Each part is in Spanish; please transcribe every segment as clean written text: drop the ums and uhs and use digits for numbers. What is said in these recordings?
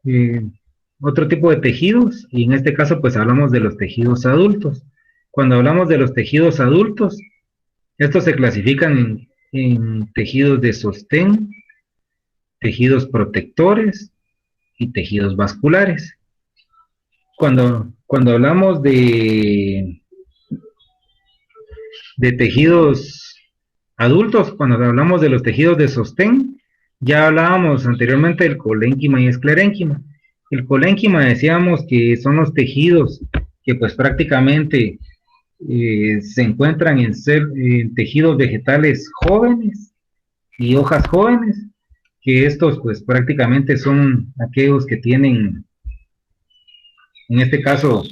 eh, otro tipo de tejidos, y en este caso pues hablamos de los tejidos adultos. Cuando hablamos de los tejidos adultos, estos se clasifican en tejidos de sostén, tejidos protectores y tejidos vasculares. Cuando hablamos de tejidos adultos, cuando hablamos de los tejidos de sostén, ya hablábamos anteriormente del colénquima y esclerénquima. El colénquima decíamos que son los tejidos que pues prácticamente se encuentran en tejidos vegetales jóvenes y hojas jóvenes, que estos pues prácticamente son aquellos que tienen, en este caso,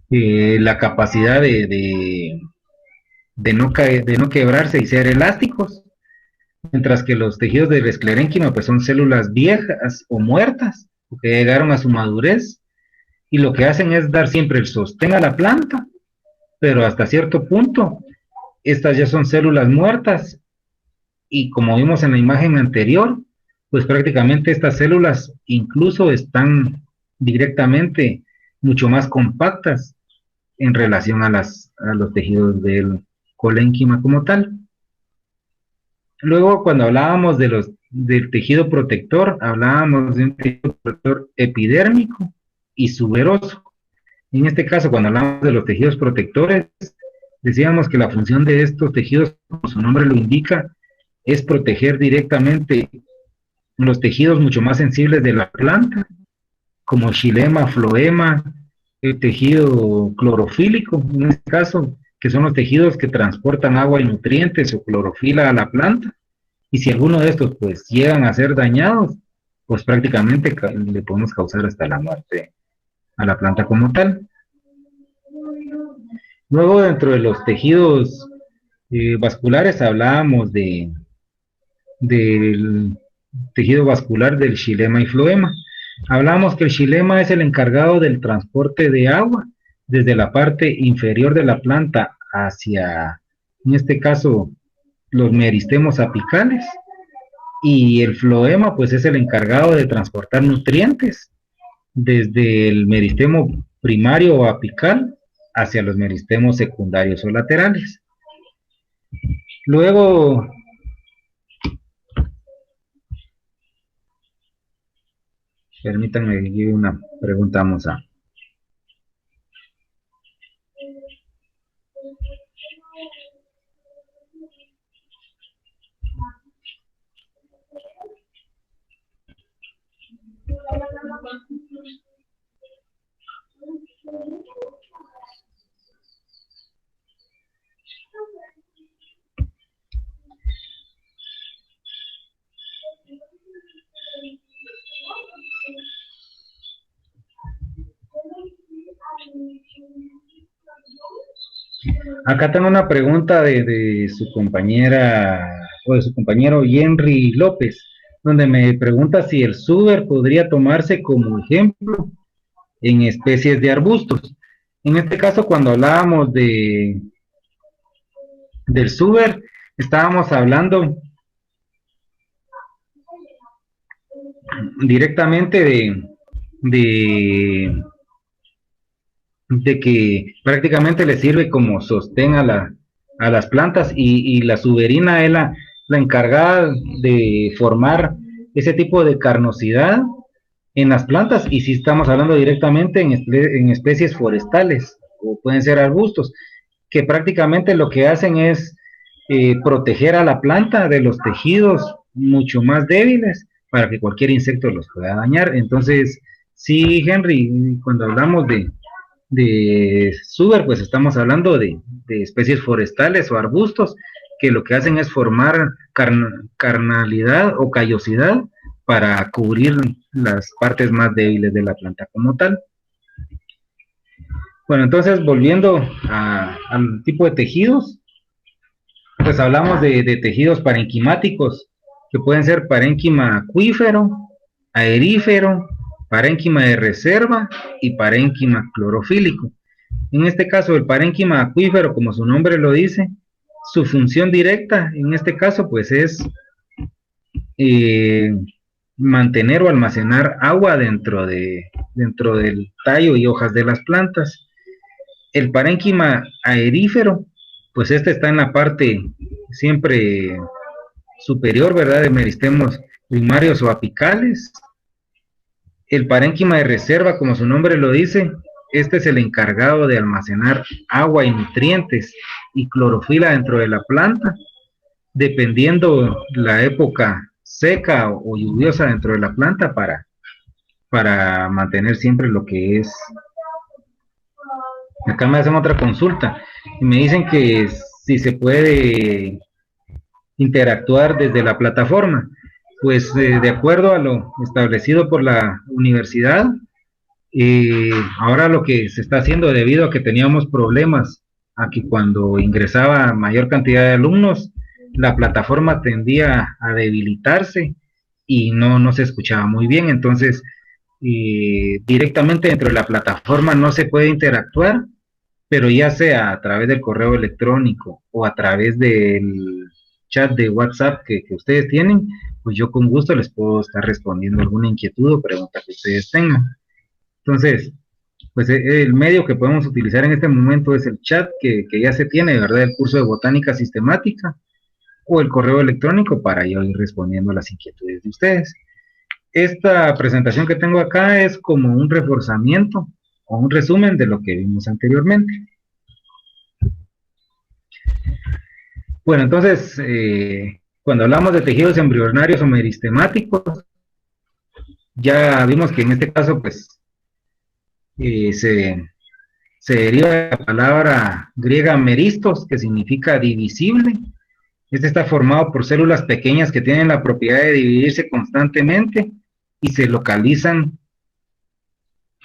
la capacidad de no quebrarse y ser elásticos, mientras que los tejidos del esclerénquima pues son células viejas o muertas, que llegaron a su madurez, y lo que hacen es dar siempre el sostén a la planta, pero hasta cierto punto, estas ya son células muertas, y como vimos en la imagen anterior, pues prácticamente estas células incluso están directamente mucho más compactas en relación a los tejidos del colénquima como tal. Luego, cuando hablábamos del tejido protector, hablábamos de un tejido protector epidérmico y suberoso. En este caso, cuando hablamos de los tejidos protectores, decíamos que la función de estos tejidos, como su nombre lo indica, es proteger directamente los tejidos mucho más sensibles de la planta, como xilema, floema, el tejido clorofílico, en este caso, que son los tejidos que transportan agua y nutrientes o clorofila a la planta. Y si alguno de estos pues llegan a ser dañados, pues prácticamente le podemos causar hasta la muerte a la planta como tal. Luego, dentro de los tejidos vasculares, hablábamos del tejido vascular del xilema y floema. Hablamos que el xilema es el encargado del transporte de agua desde la parte inferior de la planta hacia, en este caso, los meristemos apicales, y el floema pues es el encargado de transportar nutrientes desde el meristemo primario o apical hacia los meristemos secundarios o laterales. Luego, permítanme que una pregunta, vamos a... Acá tengo una pregunta de su compañera o de su compañero Henry López, donde me pregunta si el suber podría tomarse como ejemplo en especies de arbustos. En este caso, cuando hablábamos del suber, estábamos hablando directamente de, de que prácticamente le sirve como sostén a las plantas, y la suberina es la encargada de formar ese tipo de carnosidad en las plantas, y si estamos hablando directamente en especies forestales o pueden ser arbustos, que prácticamente lo que hacen es proteger a la planta de los tejidos mucho más débiles para que cualquier insecto los pueda dañar. Entonces, sí, Henry, cuando hablamos de suber, pues estamos hablando de especies forestales o arbustos que lo que hacen es formar carnalidad o callosidad para cubrir las partes más débiles de la planta como tal. Bueno, entonces volviendo al tipo de tejidos, pues hablamos de tejidos parenquimáticos, que pueden ser parénquima acuífero, aerífero, parénquima de reserva y parénquima clorofílico. En este caso, el parénquima acuífero, como su nombre lo dice, su función directa en este caso pues es mantener o almacenar agua dentro del tallo y hojas de las plantas. El parénquima aerífero, pues este está en la parte siempre superior, ¿verdad? De meristemos primarios o apicales. El parénquima de reserva, como su nombre lo dice, este es el encargado de almacenar agua y nutrientes y clorofila dentro de la planta, dependiendo la época seca o lluviosa dentro de la planta para mantener siempre lo que es. Acá me hacen otra consulta y me dicen que si se puede interactuar desde la plataforma. Pues de acuerdo a lo establecido por la universidad, ahora lo que se está haciendo debido a que teníamos problemas, a que cuando ingresaba mayor cantidad de alumnos, la plataforma tendía a debilitarse y no se escuchaba muy bien. Entonces, directamente dentro de la plataforma no se puede interactuar, pero ya sea a través del correo electrónico o a través del chat de WhatsApp que ustedes tienen, pues yo con gusto les puedo estar respondiendo alguna inquietud o pregunta que ustedes tengan. Entonces, pues el medio que podemos utilizar en este momento es el chat que ya se tiene, ¿verdad? El curso de botánica sistemática o el correo electrónico para yo ir respondiendo a las inquietudes de ustedes. Esta presentación que tengo acá es como un reforzamiento o un resumen de lo que vimos anteriormente. Bueno, entonces, cuando hablamos de tejidos embrionarios o meristemáticos, ya vimos que en este caso, pues, se deriva de la palabra griega meristos, que significa divisible. Este está formado por células pequeñas que tienen la propiedad de dividirse constantemente y se localizan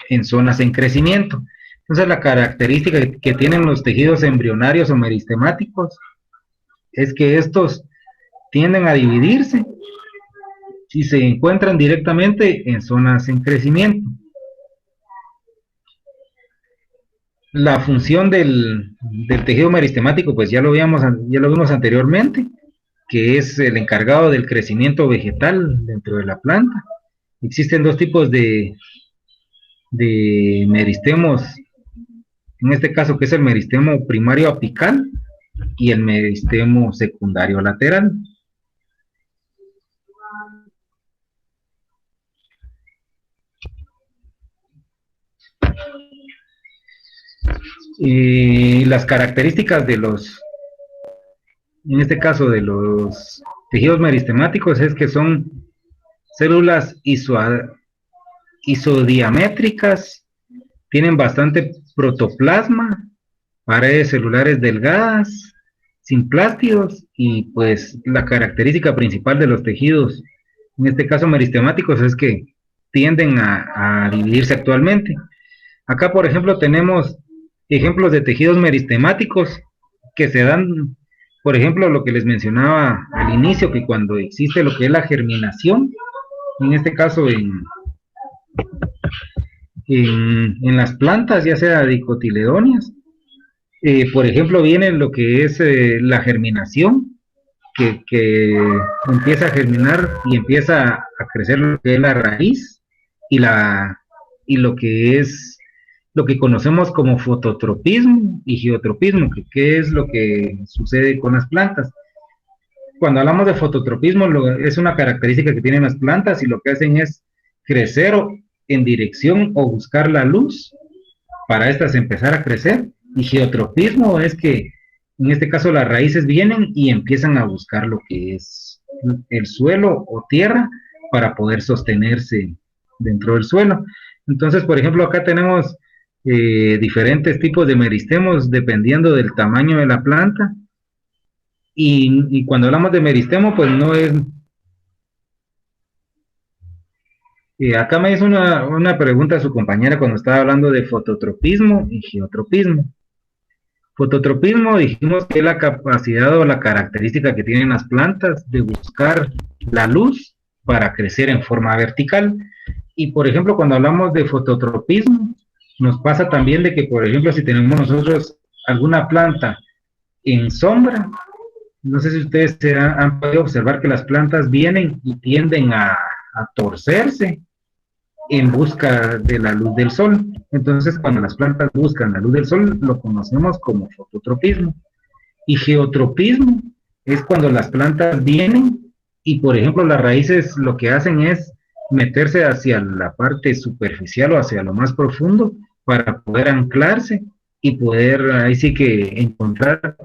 en zonas en crecimiento. Entonces, la característica que tienen los tejidos embrionarios o meristemáticos es que estos tienden a dividirse y se encuentran directamente en zonas en crecimiento. La función del tejido meristemático, pues ya lo vimos anteriormente, que es el encargado del crecimiento vegetal dentro de la planta. Existen dos tipos de meristemos, en este caso que es el meristemo primario apical y el meristemo secundario lateral. Y las características de en este caso de los tejidos meristemáticos es que son células isodiamétricas, tienen bastante protoplasma, paredes celulares delgadas, sin plástidos, y pues la característica principal de los tejidos, en este caso meristemáticos, es que tienden a dividirse actualmente. Acá, por ejemplo, tenemos ejemplos de tejidos meristemáticos que se dan, por ejemplo, lo que les mencionaba al inicio, que cuando existe lo que es la germinación, en este caso en las plantas, ya sea dicotiledóneas, por ejemplo, viene lo que es la germinación, que empieza a germinar y empieza a crecer lo que es la raíz y lo que es lo que conocemos como fototropismo y geotropismo, que es lo que sucede con las plantas. Cuando hablamos de fototropismo, es una característica que tienen las plantas y lo que hacen es crecer en dirección o buscar la luz para estas empezar a crecer. Y geotropismo es que en este caso las raíces vienen y empiezan a buscar lo que es el suelo o tierra para poder sostenerse dentro del suelo. Entonces, por ejemplo, acá tenemos diferentes tipos de meristemos dependiendo del tamaño de la planta. Y cuando hablamos de meristemo, pues no es... acá me hizo una pregunta su compañera cuando estaba hablando de fototropismo y geotropismo. Fototropismo dijimos que es la capacidad o la característica que tienen las plantas de buscar la luz para crecer en forma vertical. Y por ejemplo, cuando hablamos de fototropismo, nos pasa también de que, por ejemplo, si tenemos nosotros alguna planta en sombra, no sé si ustedes han podido observar que las plantas vienen y tienden a a torcerse en busca de la luz del sol. Entonces, cuando las plantas buscan la luz del sol, lo conocemos como fototropismo. Y geotropismo es cuando las plantas vienen y, por ejemplo, las raíces lo que hacen es meterse hacia la parte superficial o hacia lo más profundo para poder anclarse y poder ahí sí que encontrar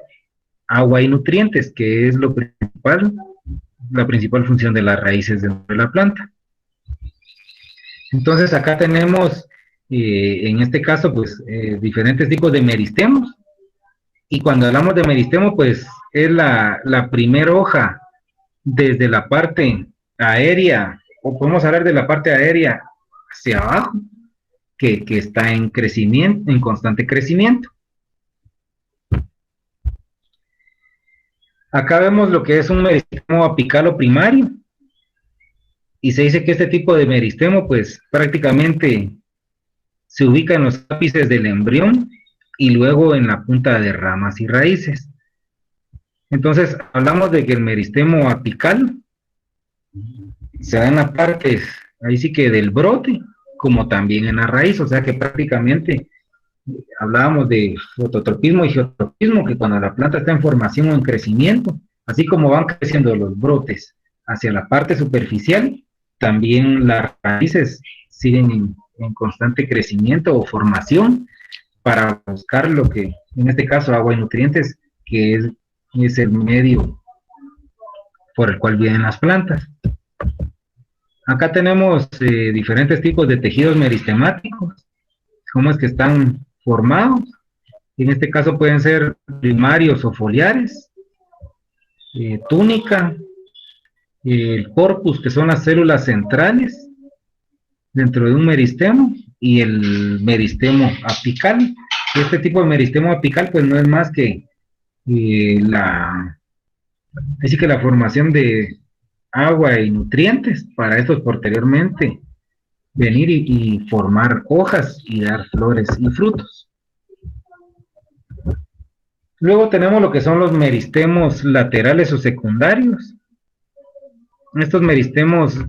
agua y nutrientes, que es lo principal, la principal función de las raíces dentro de la planta. Entonces acá tenemos, en este caso, pues diferentes tipos de meristemos. Y cuando hablamos de meristemo, pues es la primera hoja desde la parte aérea, o podemos hablar de la parte aérea hacia abajo, que está en crecimiento, en constante crecimiento. Acá vemos lo que es un meristemo apical o primario, y se dice que este tipo de meristemo, pues prácticamente se ubica en los ápices del embrión y luego en la punta de ramas y raíces. Entonces, hablamos de que el meristemo apical se da en la parte, ahí sí que del brote, como también en la raíz, o sea que prácticamente hablábamos de fototropismo y geotropismo, que cuando la planta está en formación o en crecimiento, así como van creciendo los brotes hacia la parte superficial, también las raíces siguen en constante crecimiento o formación para buscar lo que, en este caso, agua y nutrientes, que es el medio por el cual viven las plantas. Acá tenemos diferentes tipos de tejidos meristemáticos, cómo es que están formados. En este caso pueden ser primarios o foliares, túnica, el corpus, que son las células centrales dentro de un meristemo, y el meristemo apical. Este tipo de meristemo apical pues no es más que así que la formación de agua y nutrientes para estos posteriormente venir y formar hojas y dar flores y frutos. Luego tenemos lo que son los meristemos laterales o secundarios. Estos meristemos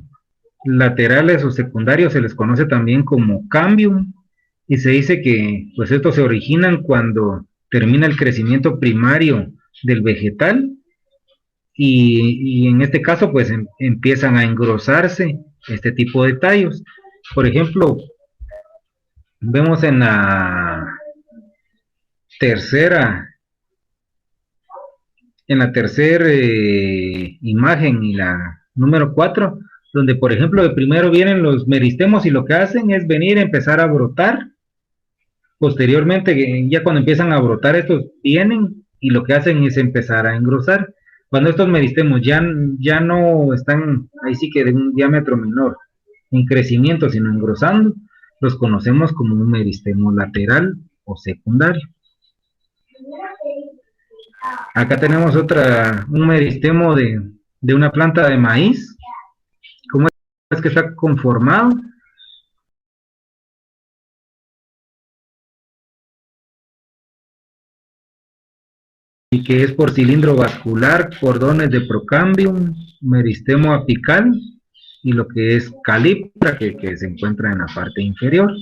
laterales o secundarios se les conoce también como cambium, y se dice que pues estos se originan cuando termina el crecimiento primario del vegetal y en este caso pues empiezan a engrosarse este tipo de tallos. Por ejemplo, vemos en la tercera imagen y la número 4, donde por ejemplo de primero vienen los meristemos y lo que hacen es venir a empezar a brotar. Posteriormente, ya cuando empiezan a brotar, estos vienen y lo que hacen es empezar a engrosar. Cuando estos meristemos ya no están ahí sí que de un diámetro menor en crecimiento, sino engrosando, los conocemos como un meristemo lateral o secundario. Acá tenemos un meristemo de una planta de maíz. ¿Cómo es que está conformado? Y que es por cilindro vascular, cordones de procambium, meristemo apical y lo que es caliptra, que se encuentra en la parte inferior.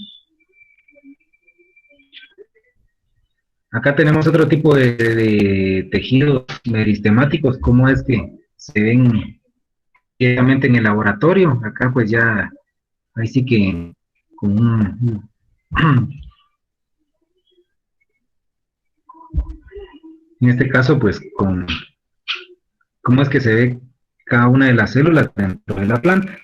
Acá tenemos otro tipo de tejidos meristemáticos, como es que se ven directamente en el laboratorio. Acá pues ya, ahí sí que con en este caso pues con cómo es que se ve cada una de las células dentro de la planta.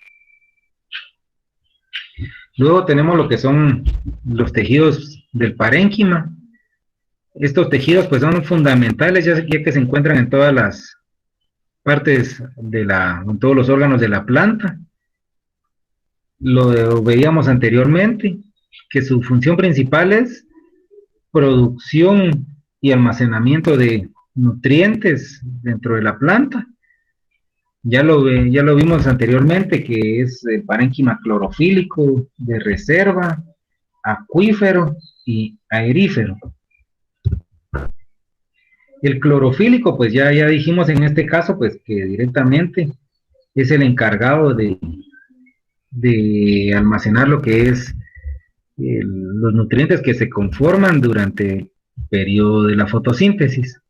Luego tenemos lo que son los tejidos del parénquima. Estos tejidos pues son fundamentales ya que se encuentran en todas las partes en todos los órganos de la planta. Lo veíamos anteriormente, que su función principal es producción y almacenamiento de nutrientes dentro de la planta. Ya lo vimos anteriormente, que es el parénquima clorofílico, de reserva, acuífero y aerífero. El clorofílico, pues ya dijimos en este caso, pues que directamente es el encargado de de almacenar lo que es los nutrientes que se conforman durante el periodo de la fotosíntesis.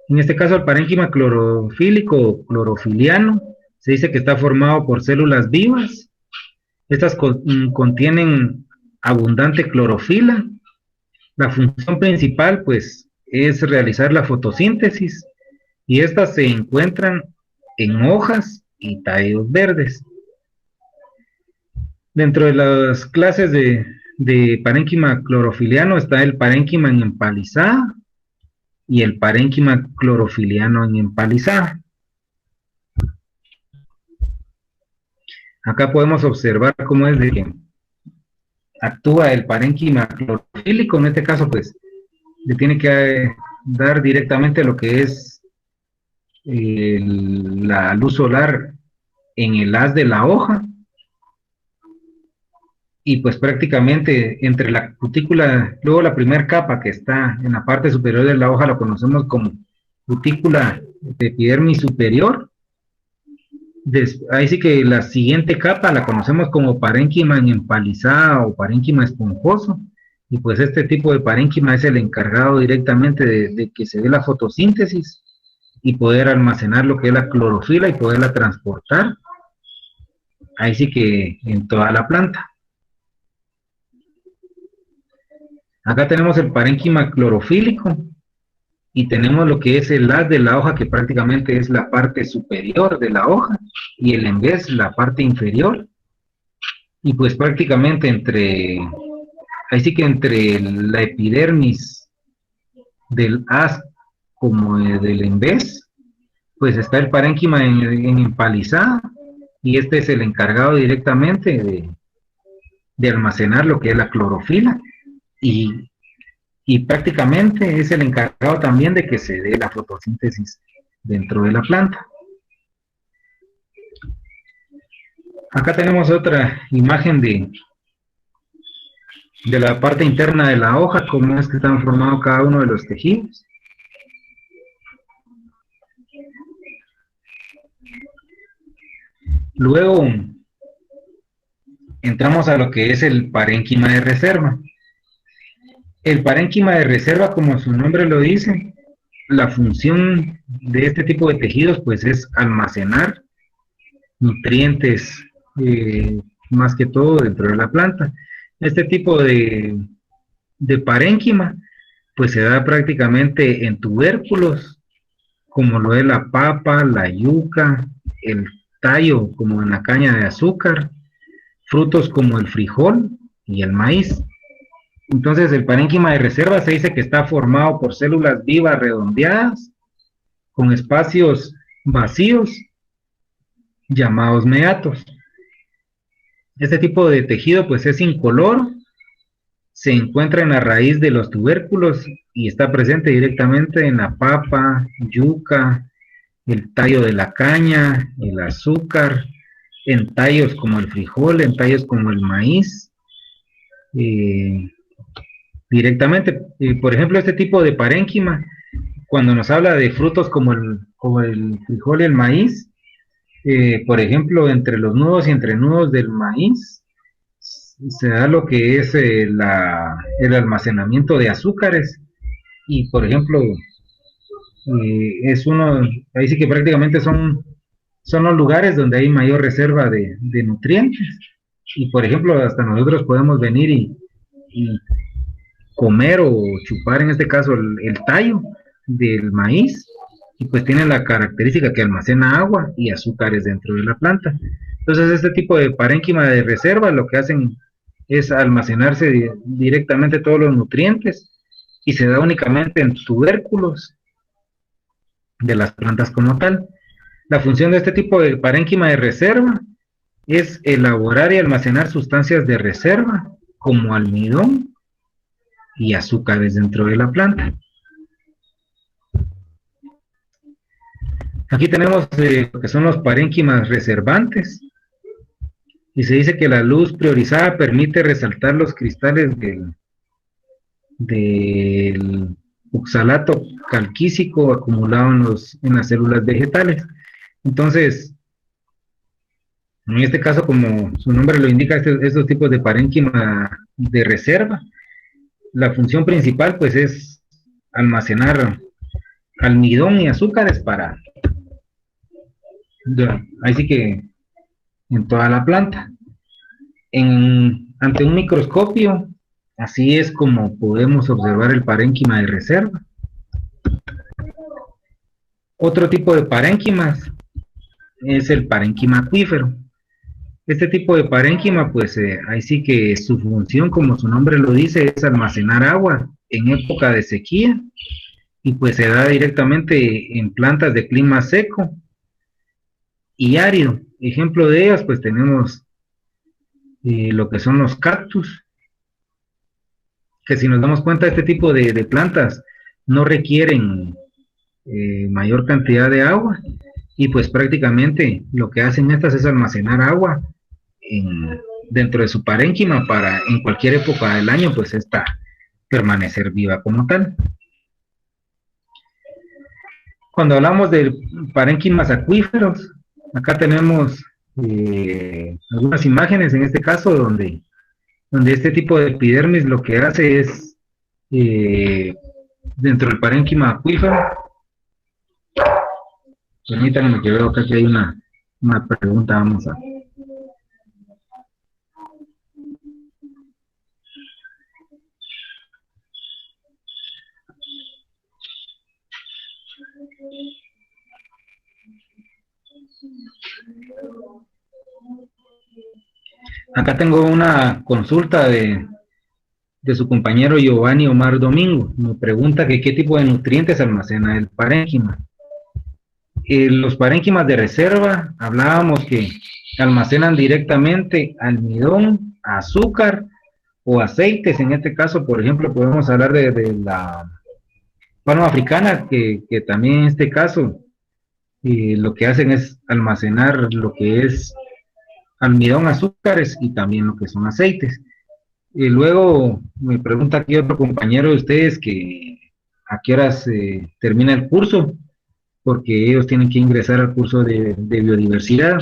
En este caso, el parénquima clorofílico o clorofiliano se dice que está formado por células vivas. Estas contienen abundante clorofila. La función principal, pues, es realizar la fotosíntesis y estas se encuentran en hojas y tallos verdes. Dentro de las clases de parénquima clorofiliano está el parénquima en empalizada y el parénquima clorofiliano en empalizada. Acá podemos observar cómo es de que actúa el parénquima clorofílico. En este caso, pues, le tiene que dar directamente lo que es la luz solar en el haz de la hoja. Y pues prácticamente entre la cutícula, luego la primera capa que está en la parte superior de la hoja la conocemos como cutícula de epidermis superior. Ahí sí que la siguiente capa la conocemos como parénquima en empalizada o parénquima esponjoso. Y pues este tipo de parénquima es el encargado directamente de que se dé la fotosíntesis y poder almacenar lo que es la clorofila y poderla transportar. Ahí sí que en toda la planta. Acá tenemos el parénquima clorofílico y tenemos lo que es el haz de la hoja, que prácticamente es la parte superior de la hoja, y el embés la parte inferior. Y pues prácticamente ahí sí que entre la epidermis del haz como del embés, pues está el parénquima en empalizada, y este es el encargado directamente de almacenar lo que es la clorofila. Y prácticamente es el encargado también de que se dé la fotosíntesis dentro de la planta. Acá tenemos otra imagen de la parte interna de la hoja, cómo es que están formados cada uno de los tejidos. Luego entramos a lo que es el parénquima de reserva. El parénquima de reserva, como su nombre lo dice, la función de este tipo de tejidos pues es almacenar nutrientes, más que todo dentro de la planta. Este tipo de parénquima pues se da prácticamente en tubérculos, como lo es la papa, la yuca, el tallo como en la caña de azúcar, frutos como el frijol y el maíz. Entonces el parénquima de reserva se dice que está formado por células vivas redondeadas con espacios vacíos llamados meatos. Este tipo de tejido pues es incoloro, se encuentra en la raíz de los tubérculos y está presente directamente en la papa, yuca, el tallo de la caña, el azúcar, en tallos como el frijol, en tallos como el maíz, directamente. Por ejemplo, este tipo de parénquima, cuando nos habla de frutos como el frijol y el maíz, por ejemplo, entre los nudos y entrenudos del maíz, se da lo que es el almacenamiento de azúcares. Y, por ejemplo, ahí sí que prácticamente son los lugares donde hay mayor reserva de nutrientes. Y, por ejemplo, hasta nosotros podemos venir y comer o chupar, en este caso, el tallo del maíz, y pues tiene la característica que almacena agua y azúcares dentro de la planta. Entonces, este tipo de parénquima de reserva lo que hacen es almacenarse directamente todos los nutrientes y se da únicamente en tubérculos de las plantas como tal. La función de este tipo de parénquima de reserva es elaborar y almacenar sustancias de reserva como almidón y azúcares dentro de la planta. Aquí tenemos lo que son los parénquimas reservantes, y se dice que la luz priorizada permite resaltar los cristales del oxalato calcísico acumulado en las células vegetales. Entonces, En este caso, como su nombre lo indica, estos tipos de parénquima de reserva, la función principal pues es almacenar almidón y azúcares para, ahí sí que en toda la planta. Ante un microscopio, así es como podemos observar el parénquima de reserva. Otro tipo de parénquimas es el parénquima acuífero. Este tipo de parénquima, pues ahí sí que su función, como su nombre lo dice, es almacenar agua en época de sequía y pues se da directamente en plantas de clima seco y árido. Ejemplo de ellas, pues tenemos lo que son los cactus, que si nos damos cuenta, este tipo de plantas no requieren mayor cantidad de agua y pues prácticamente lo que hacen estas es almacenar agua dentro de su parénquima para en cualquier época del año pues esta permanecer viva como tal. Cuando hablamos de parénquimas acuíferos, acá tenemos algunas imágenes en este caso donde este tipo de epidermis lo que hace es dentro del parénquima acuífero. Permítanme que veo acá que hay una pregunta, vamos a... Acá tengo una consulta de su compañero Giovanni Omar Domingo. Me pregunta que qué tipo de nutrientes almacena el parénquima. Los parénquimas de reserva, hablábamos que almacenan directamente almidón, azúcar o aceites. En este caso, por ejemplo, podemos hablar de la palma africana, que también en este caso lo que hacen es almacenar lo que es almidón, azúcares y también lo que son aceites. Y luego me pregunta aquí otro compañero de ustedes que a qué horas termina el curso, porque ellos tienen que ingresar al curso de biodiversidad.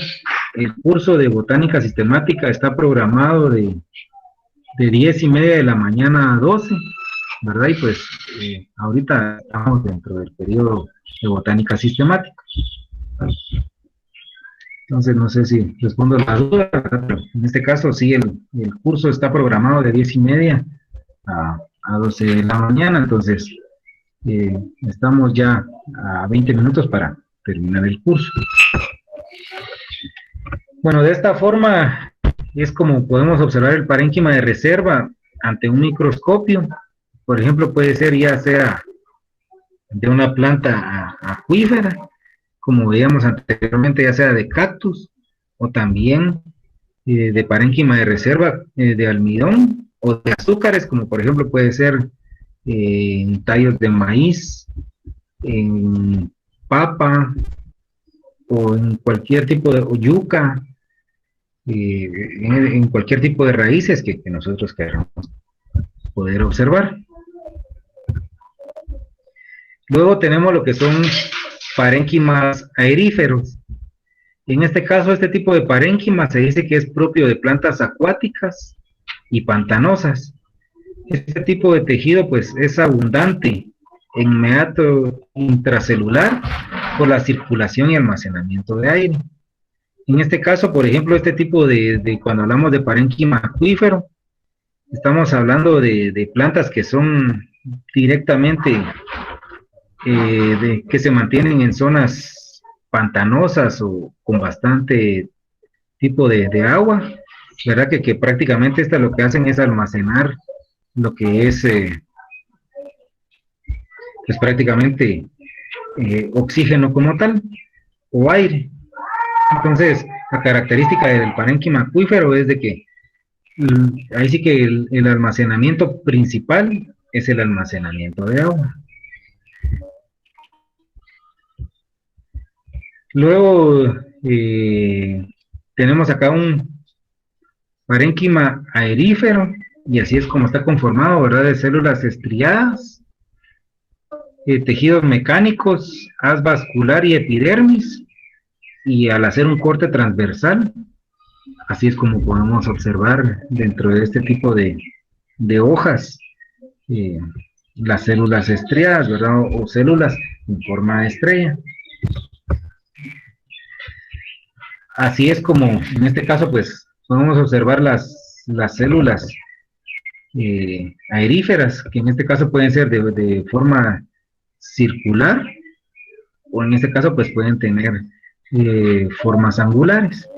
El curso de botánica sistemática está programado de 10:30 de la mañana a 12, ¿verdad? Y pues ahorita estamos dentro del periodo de botánica sistemática. Entonces no sé si respondo a la duda, pero en este caso sí, el curso está programado de 10:30 a 12 de la mañana, entonces estamos ya a 20 minutos para terminar el curso. Bueno, de esta forma es como podemos observar el parénquima de reserva ante un microscopio. Por ejemplo, puede ser ya sea de una planta acuífera, como veíamos anteriormente, ya sea de cactus, o también de parénquima de reserva de almidón, o de azúcares, como por ejemplo puede ser en tallos de maíz, en papa, o en cualquier tipo de o yuca, en cualquier tipo de raíces que nosotros queramos poder observar. Luego tenemos lo que son parénquimas aeríferos. En este caso, este tipo de parénquima se dice que es propio de plantas acuáticas y pantanosas. Este tipo de tejido pues es abundante en meato intracelular por la circulación y almacenamiento de aire. En este caso, por ejemplo, este tipo cuando hablamos de parénquima acuífero, estamos hablando de plantas que son directamente que se mantienen en zonas pantanosas o con bastante tipo de agua, ¿verdad? Que prácticamente estas lo que hacen es almacenar lo que es pues prácticamente oxígeno como tal o aire. Entonces, la característica del parénquima acuífero es de que ahí sí que el almacenamiento principal es el almacenamiento de agua. Luego tenemos acá un parénquima aerífero y así es como está conformado, ¿verdad? De células estriadas, tejidos mecánicos, haz vascular y epidermis, y al hacer un corte transversal Así es como podemos observar dentro de este tipo de hojas eh, las células estriadas, ¿verdad? O células en forma de estrella. Así es como en este caso pues podemos observar las células aeríferas, que en este caso pueden ser de forma circular o en este caso pues pueden tener formas angulares.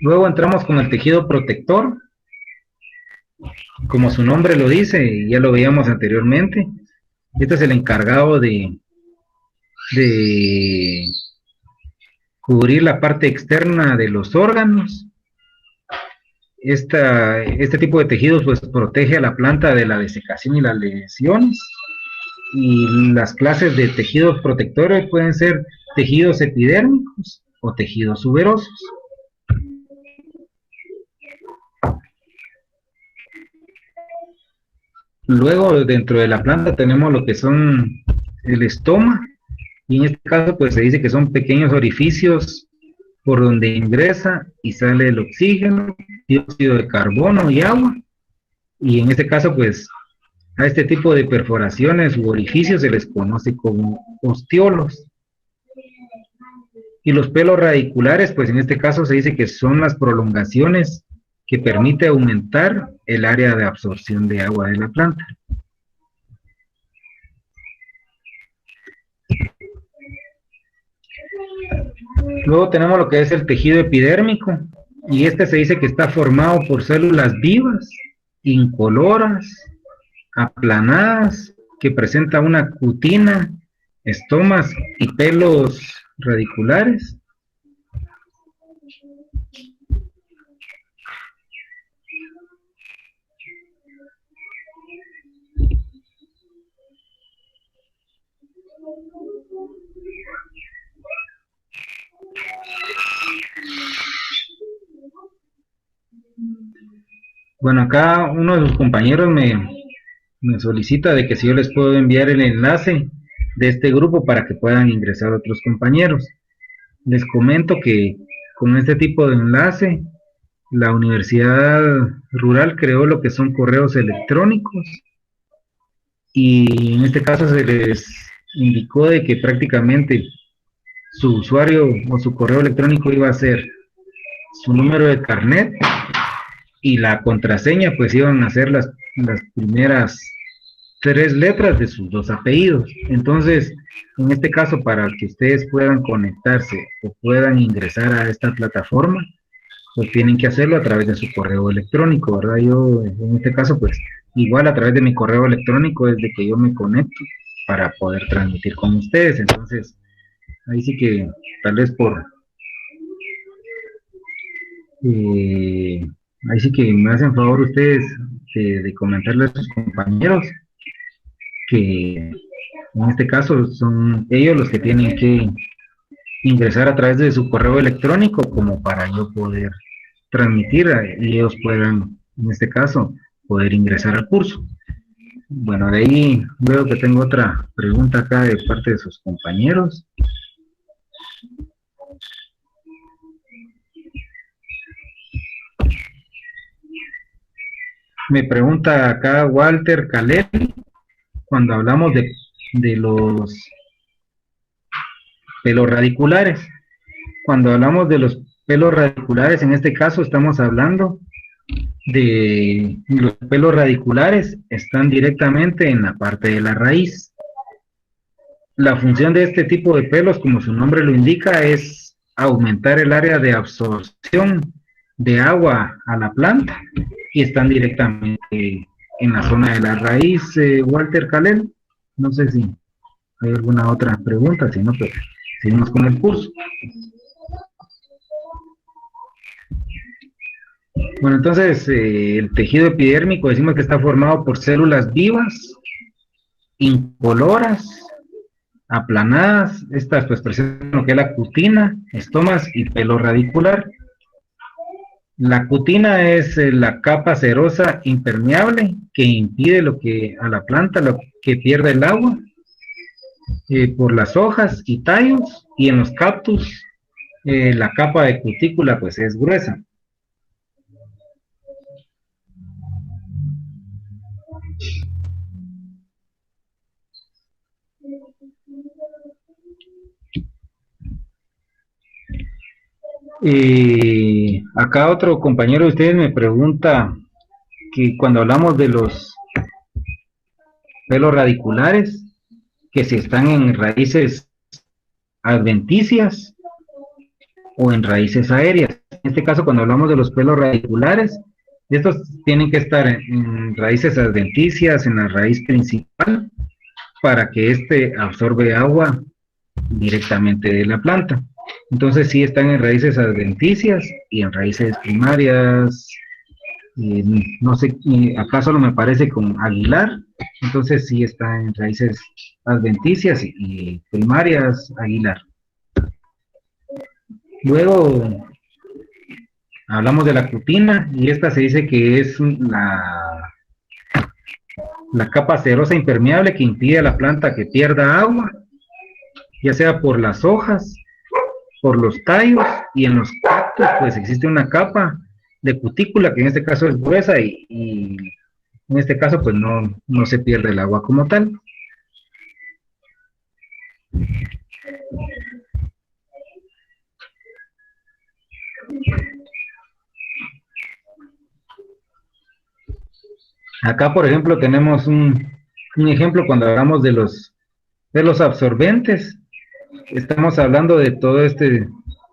Luego entramos con el tejido protector, como su nombre lo dice, ya lo veíamos anteriormente. Este es el encargado de cubrir la parte externa de los órganos. Este tipo de tejidos pues protege a la planta de la desecación y las lesiones. Y las clases de tejidos protectores pueden ser tejidos epidérmicos o tejidos tuberosos. Luego dentro de la planta tenemos lo que son el estoma, y en este caso pues se dice que son pequeños orificios por donde ingresa y sale el oxígeno, dióxido de carbono y agua. Y en este caso pues a este tipo de perforaciones u orificios se les conoce como osteolos. Y los pelos radiculares, pues en este caso se dice que son las prolongaciones que permite aumentar el área de absorción de agua de la planta. Luego tenemos lo que es el tejido epidérmico, y este se dice que está formado por células vivas, incoloras, aplanadas, que presenta una cutina, estomas y pelos radiculares. Bueno, acá uno de sus compañeros me solicita de que si yo les puedo enviar el enlace de este grupo para que puedan ingresar otros compañeros. Les comento que con este tipo de enlace, la Universidad Rural creó lo que son correos electrónicos, y en este caso se les indicó de que prácticamente su usuario o su correo electrónico iba a ser su número de carnet, y la contraseña pues iban a ser las primeras tres letras de sus dos apellidos. Entonces, en este caso, para que ustedes puedan conectarse o puedan ingresar a esta plataforma, pues tienen que hacerlo a través de su correo electrónico, ¿verdad? Yo, en este caso, pues igual a través de mi correo electrónico es de que yo me conecto para poder transmitir con ustedes. Entonces, ahí sí que tal vez eh, ahí sí que me hacen favor ustedes de comentarles a sus compañeros que en este caso son ellos los que tienen que ingresar a través de su correo electrónico como para yo poder transmitir y ellos puedan, en este caso, poder ingresar al curso. Bueno, de ahí veo que tengo otra pregunta acá de parte de sus compañeros. Me pregunta acá Walter Caleb, cuando hablamos de los pelos radiculares. Cuando hablamos de los pelos radiculares, en este caso estamos hablando de los pelos radiculares, están directamente en la parte de la raíz. La función de este tipo de pelos, como su nombre lo indica, es aumentar el área de absorción de agua a la planta, y están directamente en la zona de la raíz. Walter Calel, no sé si hay alguna otra pregunta, si no, pues seguimos con el curso. Bueno, entonces el tejido epidérmico decimos que está formado por células vivas, incoloras, aplanadas. Estas pues presentan lo que es la cutina, estomas y pelo radicular. La cutina es la capa cerosa impermeable que impide lo que a la planta lo que pierde el agua por las hojas y tallos, y en los cactus la capa de cutícula pues es gruesa. Y acá otro compañero de ustedes me pregunta que cuando hablamos de los pelos radiculares, que si están en raíces adventicias o en raíces aéreas. En este caso, cuando hablamos de los pelos radiculares, estos tienen que estar en raíces adventicias, en la raíz principal, para que éste absorbe agua directamente de la planta. Entonces sí están en raíces adventicias y en raíces primarias. No sé, acá solo me parece con aguilar, entonces sí está en raíces adventicias y primarias aguilar. Luego hablamos de la cutina y esta se dice que es la capa cerosa impermeable que impide a la planta que pierda agua, ya sea por las hojas, por los tallos y en los cactus pues existe una capa de cutícula que en este caso es gruesa y en este caso pues no se pierde el agua como tal. Acá por ejemplo tenemos un ejemplo cuando hablamos de los absorbentes. Estamos hablando de todo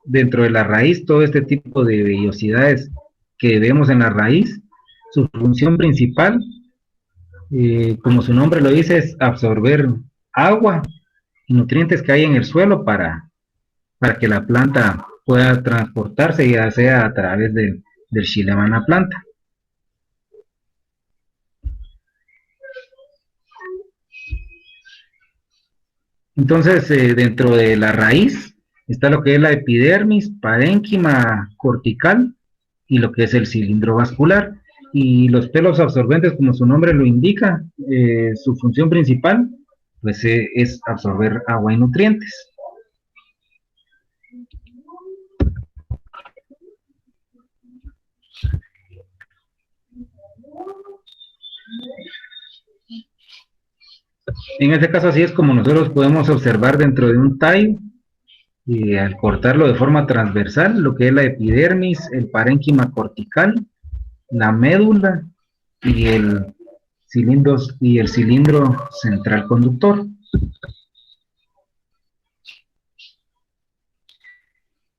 dentro de la raíz, todo este tipo de vellosidades que vemos en la raíz. Su función principal, como su nombre lo dice, es absorber agua y nutrientes que hay en el suelo para que la planta pueda transportarse, ya sea a través del xilema en la planta. Entonces, dentro de la raíz está lo que es la epidermis, parénquima cortical y lo que es el cilindro vascular. Y los pelos absorbentes, como su nombre lo indica, su función principal pues, es absorber agua y nutrientes. En este caso, así es como nosotros podemos observar dentro de un tallo, al cortarlo de forma transversal, lo que es la epidermis, el parénquima cortical, la médula y y el cilindro central conductor.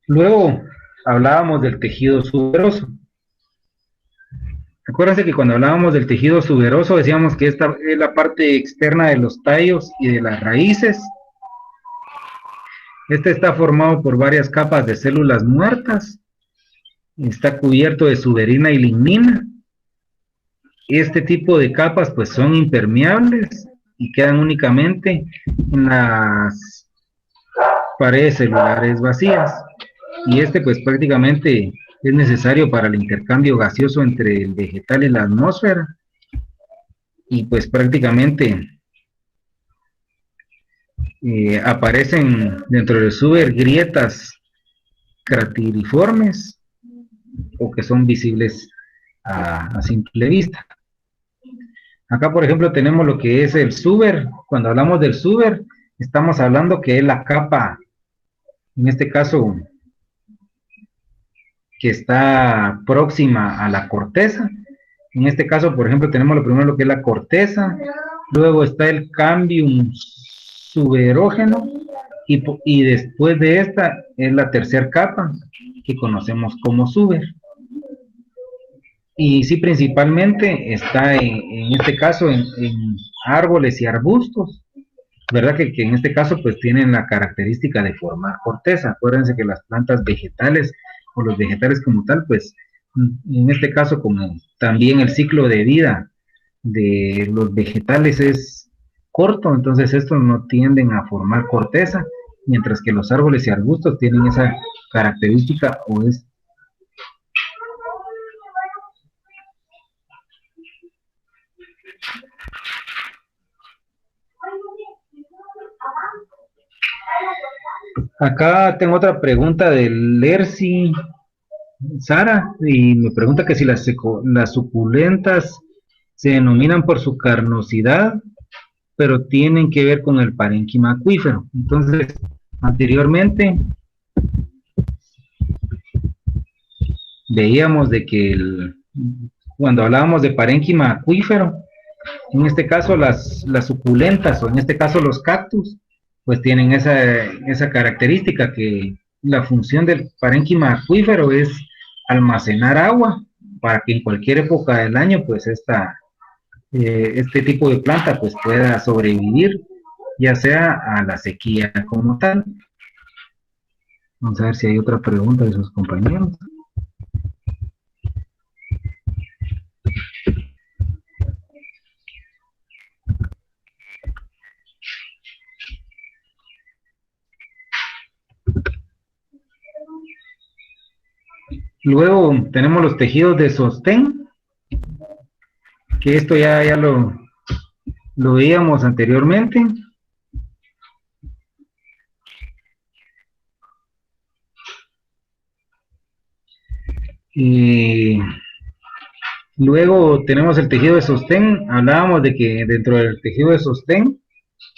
Luego hablábamos del tejido suberoso. Acuérdense que cuando hablábamos del tejido suberoso decíamos que esta es la parte externa de los tallos y de las raíces. Este está formado por varias capas de células muertas. Está cubierto de suberina y lignina. Este tipo de capas pues son impermeables y quedan únicamente en las paredes celulares vacías. Y este pues prácticamente es necesario para el intercambio gaseoso entre el vegetal y la atmósfera. Y pues prácticamente aparecen dentro del suber grietas cratériformes o que son visibles a simple vista. Acá, por ejemplo, tenemos lo que es el suber. Cuando hablamos del suber, estamos hablando que es la capa, en este caso, que está próxima a la corteza. En este caso, por ejemplo, tenemos lo primero lo que es la corteza, luego está el cambium suberógeno y después de esta es la tercera capa que conocemos como suber. Y sí, principalmente está en este caso en árboles y arbustos, ¿verdad? Que en este caso pues tienen la característica de formar corteza. Acuérdense que las plantas vegetales o los vegetales como tal, pues en este caso como también el ciclo de vida de los vegetales es corto, entonces estos no tienden a formar corteza, mientras que los árboles y arbustos tienen esa característica o es. Acá tengo otra pregunta de Lercy Sara y me pregunta que si las suculentas se denominan por su carnosidad, pero tienen que ver con el parénquima acuífero. Entonces, anteriormente veíamos de que cuando hablábamos de parénquima acuífero, en este caso las suculentas o en este caso los cactus, pues tienen esa característica que la función del parénquima acuífero es almacenar agua para que en cualquier época del año pues este tipo de planta pues pueda sobrevivir ya sea a la sequía como tal. Vamos a ver si hay otra pregunta de sus compañeros. Luego tenemos los tejidos de sostén, que esto ya lo veíamos anteriormente. Y luego tenemos el tejido de sostén. Hablábamos de que dentro del tejido de sostén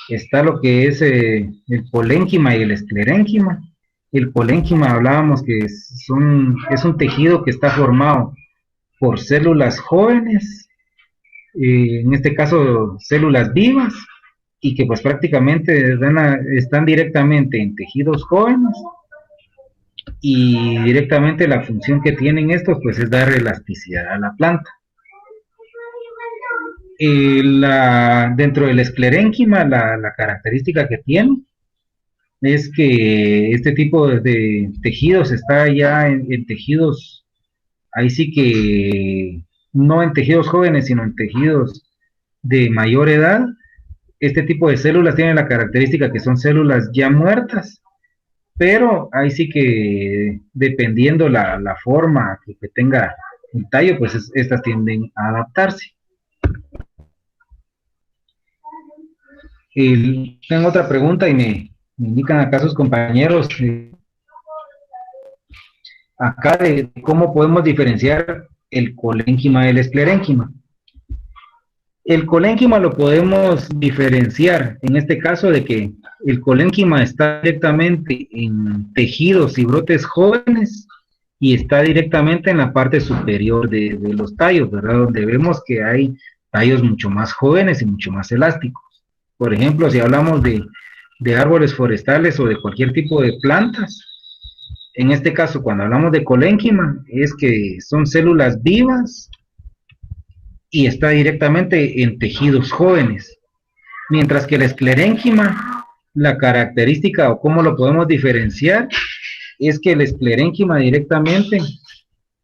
está lo que es el polénquima y el esclerénquima. El polénquima hablábamos que es un tejido que está formado por células jóvenes, en este caso células vivas, y que pues prácticamente están directamente en tejidos jóvenes y directamente la función que tienen estos pues es dar elasticidad a la planta. Dentro del esclerénquima la característica que tiene es que este tipo de tejidos está ya en tejidos, ahí sí que no en tejidos jóvenes, sino en tejidos de mayor edad. Este tipo de células tienen la característica que son células ya muertas, pero ahí sí que dependiendo la forma que tenga el tallo, pues estas tienden a adaptarse. Tengo otra pregunta y me indican acá sus compañeros acá de cómo podemos diferenciar el colénquima del esclerénquima. El colénquima lo podemos diferenciar en este caso de que el colénquima está directamente en tejidos y brotes jóvenes y está directamente en la parte superior de los tallos, ¿verdad? Donde vemos que hay tallos mucho más jóvenes y mucho más elásticos. Por ejemplo, si hablamos de árboles forestales o de cualquier tipo de plantas, en este caso, cuando hablamos de colénquima, es que son células vivas y está directamente en tejidos jóvenes. Mientras que el esclerénquima, la característica o cómo lo podemos diferenciar, es que el esclerénquima directamente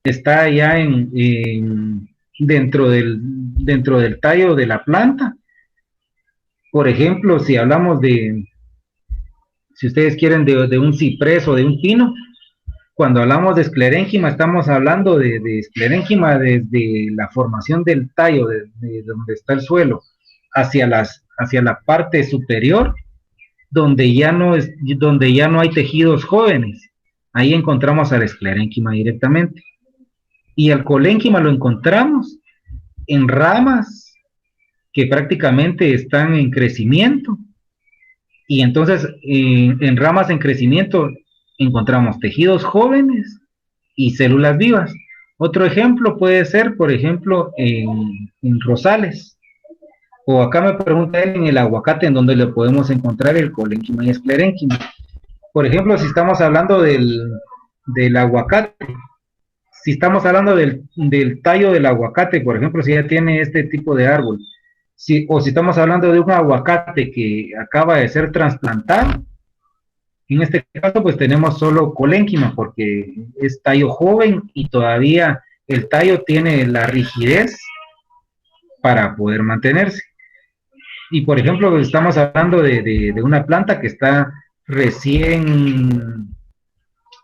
está ya dentro del tallo de la planta. Por ejemplo, si hablamos si ustedes quieren, de un ciprés o de un pino, cuando hablamos de esclerénquima, estamos hablando de esclerénquima desde la formación del tallo, de donde está el suelo, hacia la parte superior, donde ya no hay tejidos jóvenes. Ahí encontramos al esclerénquima directamente. Y al colénquima lo encontramos en ramas que prácticamente están en crecimiento. Y entonces, en ramas en crecimiento, encontramos tejidos jóvenes y células vivas. Otro ejemplo puede ser, por ejemplo, en rosales. O acá me pregunta él en el aguacate, en donde le podemos encontrar el colénquima y esclerénquima. Por ejemplo, si estamos hablando del aguacate, si estamos hablando del tallo del aguacate, por ejemplo, si ya tiene este tipo de árbol, o si estamos hablando de un aguacate que acaba de ser trasplantado, en este caso pues tenemos solo colénquima porque es tallo joven y todavía el tallo tiene la rigidez para poder mantenerse. Y por ejemplo, estamos hablando de una planta que está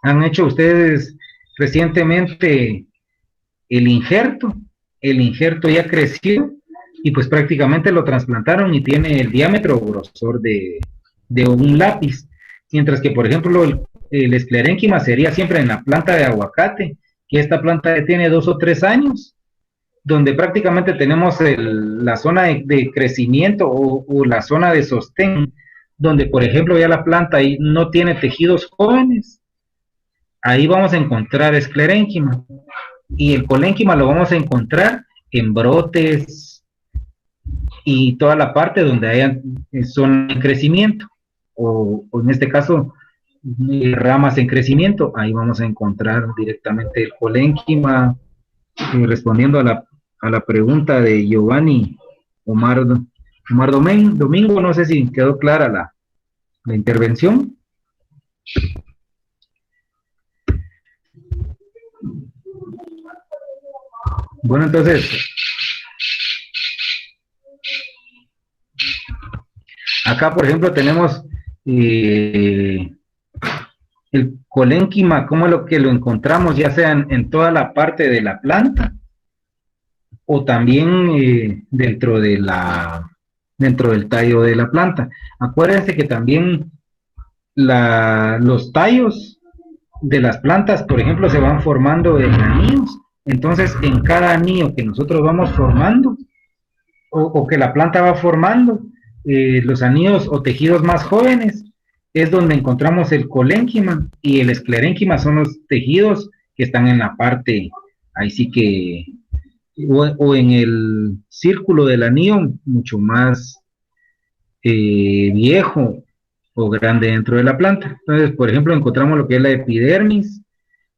han hecho ustedes recientemente el injerto ya creció y pues prácticamente lo trasplantaron y tiene el diámetro o grosor de un lápiz. Mientras que, por ejemplo, el esclerénquima sería siempre en la planta de aguacate, que esta planta ya tiene 2 o 3 años, donde prácticamente tenemos la zona de crecimiento o la zona de sostén, donde, por ejemplo, ya la planta ahí no tiene tejidos jóvenes, ahí vamos a encontrar esclerénquima. Y el colénquima lo vamos a encontrar en brotes y toda la parte donde haya zona en crecimiento, o en este caso, ramas en crecimiento, ahí vamos a encontrar directamente el colénquima. Respondiendo a la pregunta de Giovanni Omar, Domingo, no sé si quedó clara la intervención. Bueno, entonces, acá por ejemplo tenemos el colénquima, como lo que lo encontramos ya sea en toda la parte de la planta o también dentro del tallo de la planta. Acuérdense que también los tallos de las plantas, por ejemplo, se van formando en anillos. Entonces, en cada anillo que nosotros vamos formando, o que la planta va formando, los anillos o tejidos más jóvenes, es donde encontramos el colénquima, y el esclerénquima son los tejidos que están en la parte, ahí sí que, o en el círculo del anillo, mucho más viejo o grande dentro de la planta. Entonces, por ejemplo, encontramos lo que es la epidermis,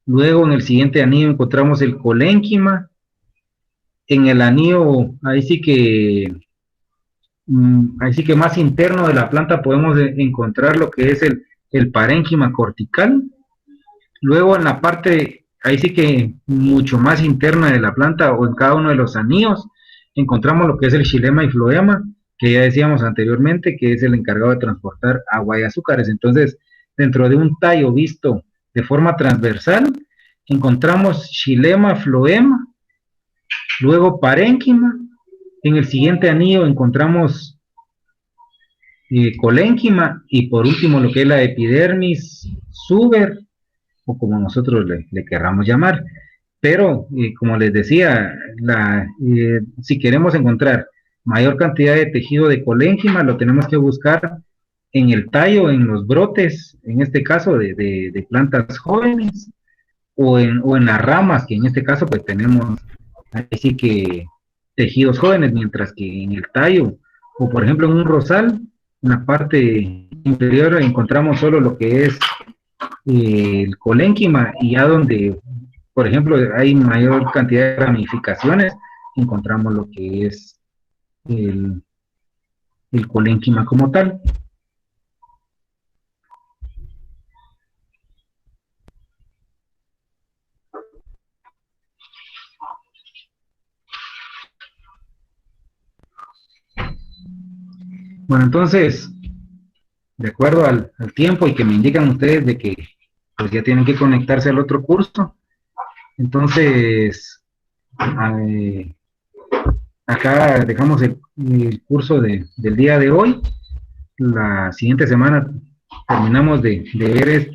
luego en el siguiente anillo encontramos el colénquima, en el anillo, ahí sí que más interno de la planta podemos encontrar lo que es el parénquima cortical. Luego en la parte, ahí sí que mucho más interna de la planta o en cada uno de los anillos, encontramos lo que es el xilema y floema, que ya decíamos anteriormente, que es el encargado de transportar agua y azúcares. Entonces, dentro de un tallo visto de forma transversal, encontramos xilema, floema, luego parénquima. En el siguiente anillo encontramos colénquima, y por último lo que es la epidermis, suber, o como nosotros le querramos llamar. Pero, como les decía, si queremos encontrar mayor cantidad de tejido de colénquima, lo tenemos que buscar en el tallo, en los brotes, en este caso de plantas jóvenes, o en las ramas, que en este caso pues tenemos así que tejidos jóvenes, mientras que en el tallo, o por ejemplo en un rosal, en la parte inferior encontramos solo lo que es el colénquima, y ya donde, por ejemplo, hay mayor cantidad de ramificaciones, encontramos lo que es el, el colénquima como tal. Bueno, entonces, de acuerdo al tiempo y que me indican ustedes de que pues ya tienen que conectarse al otro curso, entonces acá dejamos el curso del día de hoy. La siguiente semana terminamos de ver